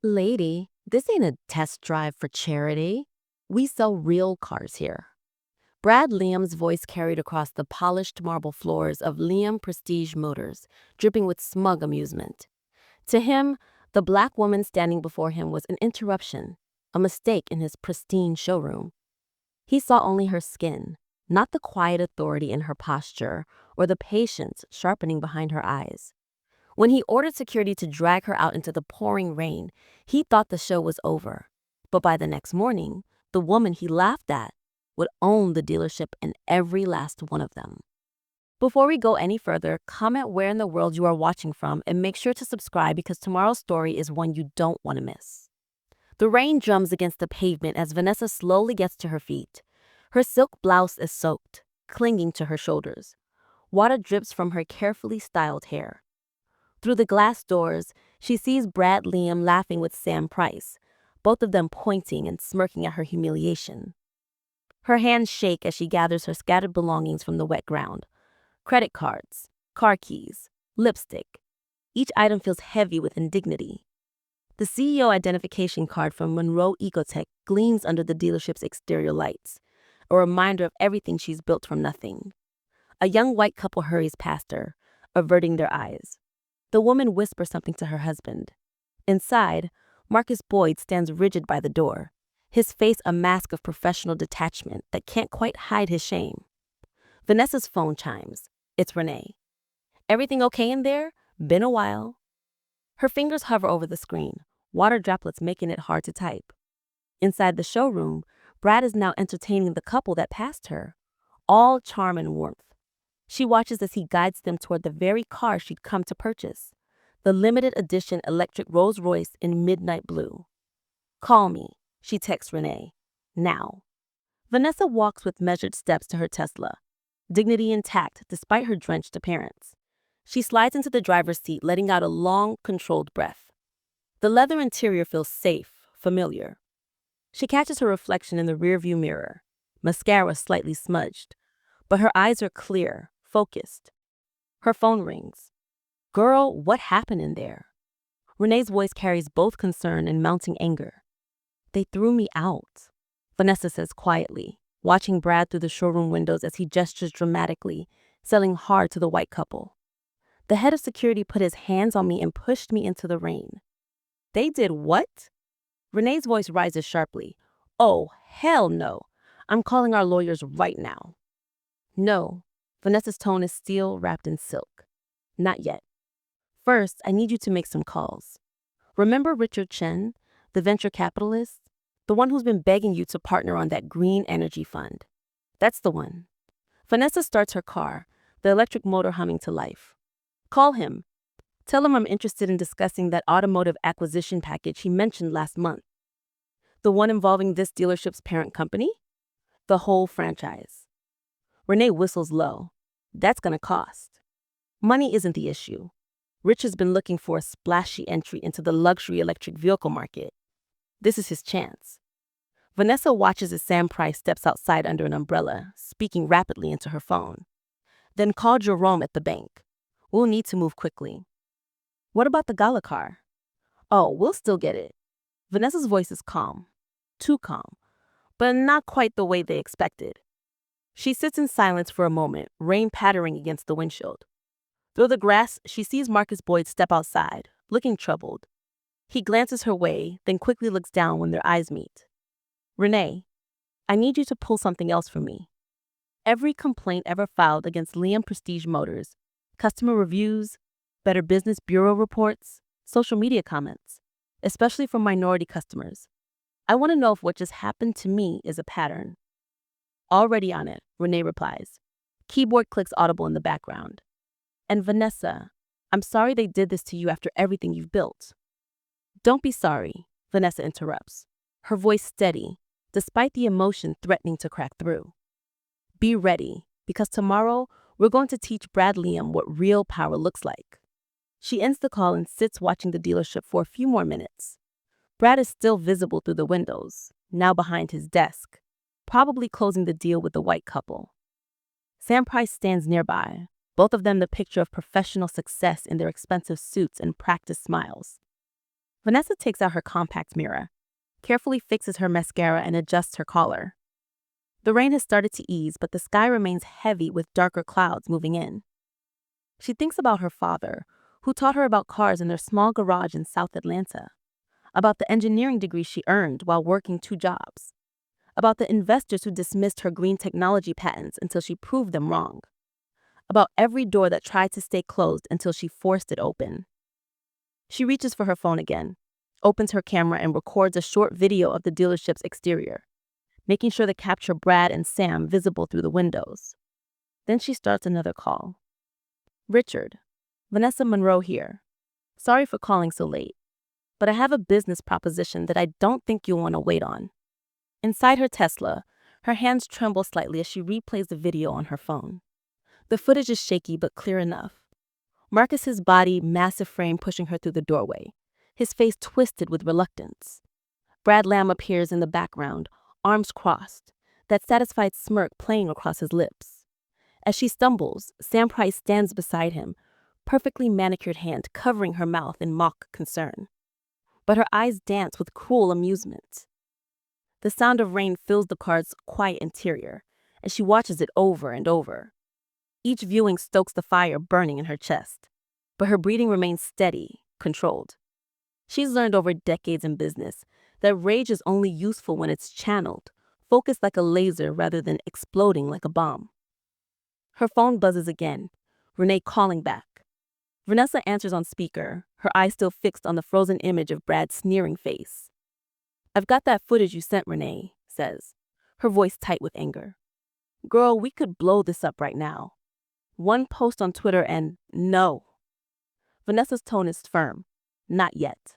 Lady, this ain't a test drive for charity. We sell real cars here. Brad Liam's voice carried across the polished marble floors of Liam Prestige Motors, dripping with smug amusement. To him, the black woman standing before him was an interruption, a mistake in his pristine showroom. He saw only her skin, not the quiet authority in her posture or the patience sharpening behind her eyes. When he ordered security to drag her out into the pouring rain, he thought the show was over. But by the next morning, the woman he laughed at would own the dealership and every last one of them. Before we go any further, comment where in the world you are watching from and make sure to subscribe because tomorrow's story is one you don't want to miss. The rain drums against the pavement as Vanessa slowly gets to her feet. Her silk blouse is soaked, clinging to her shoulders. Water drips from her carefully styled hair. Through the glass doors, she sees Brad Liam laughing with Sam Price, both of them pointing and smirking at her humiliation. Her hands shake as she gathers her scattered belongings from the wet ground. Credit cards, car keys, lipstick. Each item feels heavy with indignity. The CEO identification card from Monroe Ecotech gleams under the dealership's exterior lights, a reminder of everything she's built from nothing. A young white couple hurries past her, averting their eyes. The woman whispers something to her husband. Inside, Marcus Boyd stands rigid by the door, his face a mask of professional detachment that can't quite hide his shame. Vanessa's phone chimes. It's Renee. Everything okay in there? Been a while. Her fingers hover over the screen, water droplets making it hard to type. Inside the showroom, Brad is now entertaining the couple that passed her, all charm and warmth. She watches as he guides them toward the very car she'd come to purchase, the limited edition electric Rolls Royce in midnight blue. Call me, she texts Renee. Now. Vanessa walks with measured steps to her Tesla, dignity intact despite her drenched appearance. She slides into the driver's seat, letting out a long, controlled breath. The leather interior feels safe, familiar. She catches her reflection in the rearview mirror, mascara slightly smudged, but her eyes are clear, focused. Her phone rings. Girl, what happened in there? Renee's voice carries both concern and mounting anger. They threw me out, Vanessa says quietly, watching Brad through the showroom windows as he gestures dramatically, selling hard to the white couple. The head of security put his hands on me and pushed me into the rain. They did what? Renee's voice rises sharply. Oh, hell no. I'm calling our lawyers right now. No. Vanessa's tone is steel wrapped in silk. Not yet. First, I need you to make some calls. Remember Richard Chen, the venture capitalist? The one who's been begging you to partner on that green energy fund. That's the one. Vanessa starts her car, the electric motor humming to life. Call him. Tell him I'm interested in discussing that automotive acquisition package he mentioned last month. The one involving this dealership's parent company? The whole franchise. Renee whistles low. That's gonna cost. Money isn't the issue. Rich has been looking for a splashy entry into the luxury electric vehicle market. This is his chance. Vanessa watches as Sam Price steps outside under an umbrella, speaking rapidly into her phone. Then call Jerome at the bank. We'll need to move quickly. What about the gala car? Oh, we'll still get it. Vanessa's voice is calm. Too calm. But not quite the way they expected. She sits in silence for a moment, rain pattering against the windshield. Through the grass, she sees Marcus Boyd step outside, looking troubled. He glances her way, then quickly looks down when their eyes meet. Renee, I need you to pull something else for me. Every complaint ever filed against Liam Prestige Motors, customer reviews, Better Business Bureau reports, social media comments, especially from minority customers. I want to know if what just happened to me is a pattern. Already on it, Renee replies. Keyboard clicks audible in the background. And Vanessa, I'm sorry they did this to you after everything you've built. Don't be sorry, Vanessa interrupts, her voice steady, despite the emotion threatening to crack through. Be ready, because tomorrow we're going to teach Brad Liam what real power looks like. She ends the call and sits watching the dealership for a few more minutes. Brad is still visible through the windows, now behind his desk, probably closing the deal with the white couple. Sam Price stands nearby, both of them the picture of professional success in their expensive suits and practiced smiles. Vanessa takes out her compact mirror, carefully fixes her mascara, and adjusts her collar. The rain has started to ease, but the sky remains heavy with darker clouds moving in. She thinks about her father, who taught her about cars in their small garage in South Atlanta, about the engineering degree she earned while working 2 jobs, about the investors who dismissed her green technology patents until she proved them wrong, about every door that tried to stay closed until she forced it open. She reaches for her phone again, opens her camera, and records a short video of the dealership's exterior, making sure to capture Brad and Sam visible through the windows. Then she starts another call. Richard, Vanessa Monroe here. Sorry for calling so late, but I have a business proposition that I don't think you'll want to wait on. Inside her Tesla, her hands tremble slightly as she replays the video on her phone. The footage is shaky but clear enough. Marcus's body, massive frame pushing her through the doorway, his face twisted with reluctance. Brad Lamb appears in the background, arms crossed, that satisfied smirk playing across his lips. As she stumbles, Sam Price stands beside him, perfectly manicured hand covering her mouth in mock concern. But her eyes dance with cruel amusement. The sound of rain fills the car's quiet interior, as she watches it over and over. Each viewing stokes the fire burning in her chest, but her breathing remains steady, controlled. She's learned over decades in business that rage is only useful when it's channeled, focused like a laser rather than exploding like a bomb. Her phone buzzes again, Renee calling back. Vanessa answers on speaker, her eyes still fixed on the frozen image of Brad's sneering face. I've got that footage you sent, Renee says, her voice tight with anger. Girl, we could blow this up right now. One post on Twitter and no. Vanessa's tone is firm. Not yet.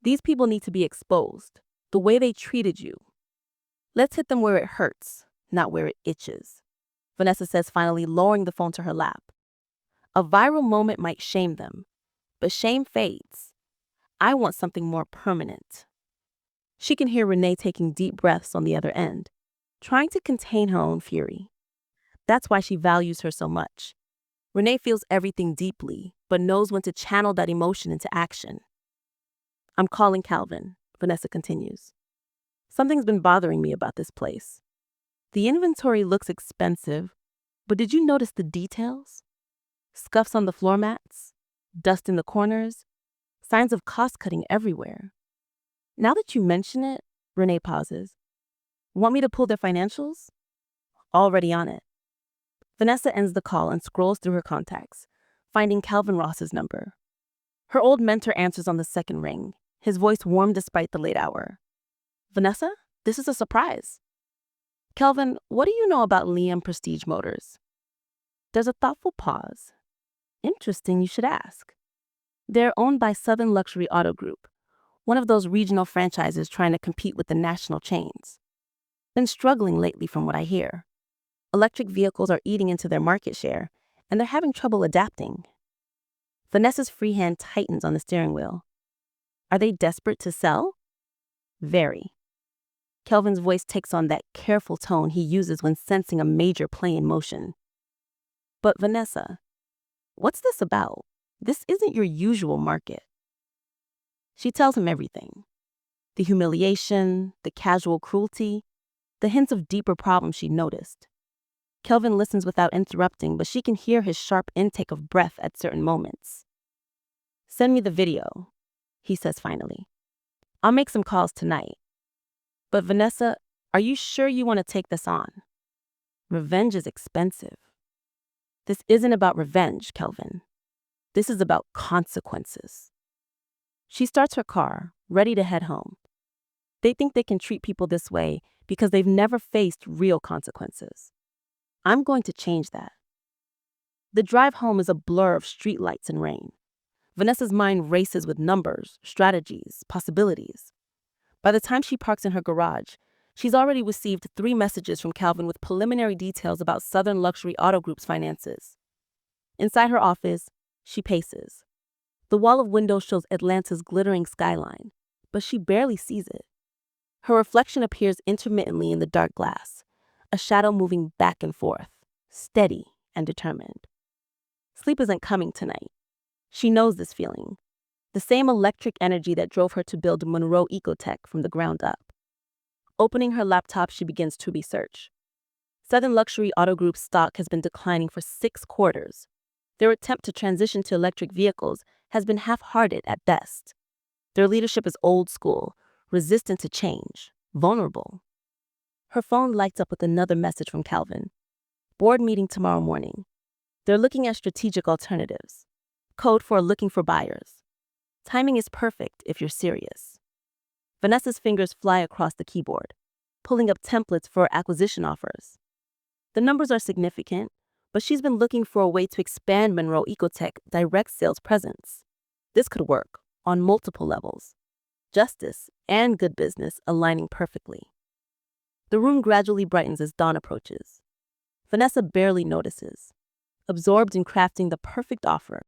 These people need to be exposed. The way they treated you. Let's hit them where it hurts, not where it itches. Vanessa says, finally lowering the phone to her lap. A viral moment might shame them, but shame fades. I want something more permanent. She can hear Renee taking deep breaths on the other end, trying to contain her own fury. That's why she values her so much. Renee feels everything deeply, but knows when to channel that emotion into action. I'm calling Calvin, Vanessa continues. Something's been bothering me about this place. The inventory looks expensive, but did you notice the details? Scuffs on the floor mats, dust in the corners, signs of cost-cutting everywhere. Now that you mention it, Renee pauses. Want me to pull their financials? Already on it. Vanessa ends the call and scrolls through her contacts, finding Calvin Ross's number. Her old mentor answers on the second ring, his voice warm despite the late hour. Vanessa, this is a surprise. Calvin, what do you know about Liam Prestige Motors? There's a thoughtful pause. Interesting, you should ask. They're owned by Southern Luxury Auto Group, one of those regional franchises trying to compete with the national chains. Been struggling lately from what I hear. Electric vehicles are eating into their market share, and they're having trouble adapting. Vanessa's free hand tightens on the steering wheel. Are they desperate to sell? Very. Kelvin's voice takes on that careful tone he uses when sensing a major play in motion. But Vanessa, what's this about? This isn't your usual market. She tells him everything. The humiliation, the casual cruelty, the hints of deeper problems she noticed. Kelvin listens without interrupting, but she can hear his sharp intake of breath at certain moments. Send me the video, he says finally. I'll make some calls tonight. But Vanessa, are you sure you want to take this on? Revenge is expensive. This isn't about revenge, Kelvin. This is about consequences. She starts her car, ready to head home. They think they can treat people this way because they've never faced real consequences. I'm going to change that. The drive home is a blur of streetlights and rain. Vanessa's mind races with numbers, strategies, possibilities. By the time she parks in her garage, she's already received 3 messages from Calvin with preliminary details about Southern Luxury Auto Group's finances. Inside her office, she paces. The wall of windows shows Atlanta's glittering skyline, but she barely sees it. Her reflection appears intermittently in the dark glass, a shadow moving back and forth, steady and determined. Sleep isn't coming tonight. She knows this feeling. the same electric energy that drove her to build Monroe Ecotech from the ground up. Opening her laptop, she begins to research. Southern Luxury Auto Group's stock has been declining for 6 quarters. Their attempt to transition to electric vehicles has been half-hearted at best. Their leadership is old school, resistant to change, vulnerable. Her phone lights up with another message from Calvin. Board meeting tomorrow morning. They're looking at strategic alternatives. Code for looking for buyers. Timing is perfect if you're serious. Vanessa's fingers fly across the keyboard, pulling up templates for acquisition offers. The numbers are significant, but she's been looking for a way to expand Monroe Ecotech direct sales presence. This could work on multiple levels. Justice and good business aligning perfectly. The room gradually brightens as dawn approaches. Vanessa barely notices, absorbed in crafting the perfect offer